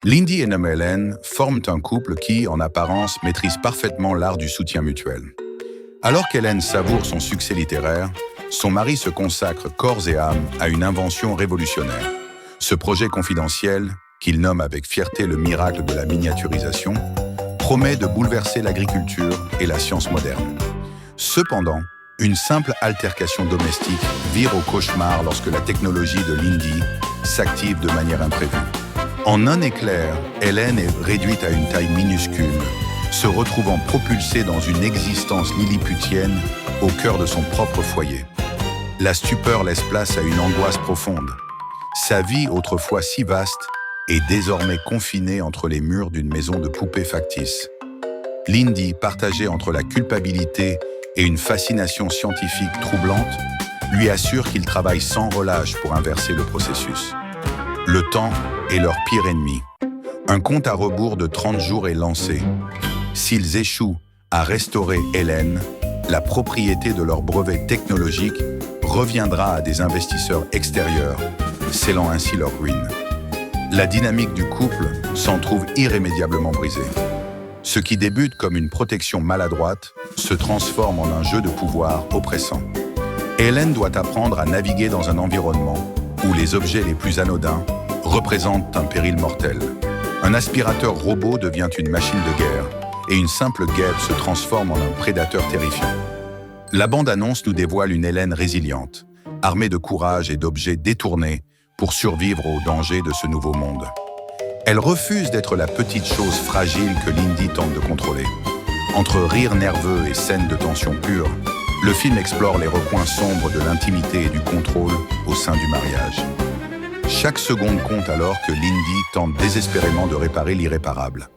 Lindy et nommée Hélène forment un couple qui, en apparence, maîtrise parfaitement l'art du soutien mutuel. Alors qu'Hélène savoure son succès littéraire, son mari se consacre corps et âme à une invention révolutionnaire. Ce projet confidentiel, qu'il nomme avec fierté le miracle de la miniaturisation, promet de bouleverser l'agriculture et la science moderne. Cependant, une simple altercation domestique vire au cauchemar lorsque la technologie de Lindy s'active de manière imprévue. En un éclair, Hélène est réduite à une taille minuscule, se retrouvant propulsée dans une existence lilliputienne au cœur de son propre foyer. La stupeur laisse place à une angoisse profonde. Sa vie, autrefois si vaste, est désormais confinée entre les murs d'une maison de poupées factice. Lindy, partagée entre la culpabilité et une fascination scientifique troublante, lui assure qu'il travaille sans relâche pour inverser le processus. Le temps est leur pire ennemi. Un compte à rebours de 30 jours est lancé. S'ils échouent à restaurer Hélène, la propriété de leur brevet technologique reviendra à des investisseurs extérieurs, scellant ainsi leur ruine. La dynamique du couple s'en trouve irrémédiablement brisée. Ce qui débute comme une protection maladroite se transforme en un jeu de pouvoir oppressant. Hélène doit apprendre à naviguer dans un environnement où les objets les plus anodins représentent un péril mortel. Un aspirateur robot devient une machine de guerre et une simple guêpe se transforme en un prédateur terrifiant. La bande-annonce nous dévoile une Hélène résiliente, armée de courage et d'objets détournés pour survivre aux dangers de ce nouveau monde. Elle refuse d'être la petite chose fragile que Lindy tente de contrôler. Entre rires nerveux et scènes de tension pure, le film explore les recoins sombres de l'intimité et du contrôle au sein du mariage. Chaque seconde compte alors que Lindy tente désespérément de réparer l'irréparable.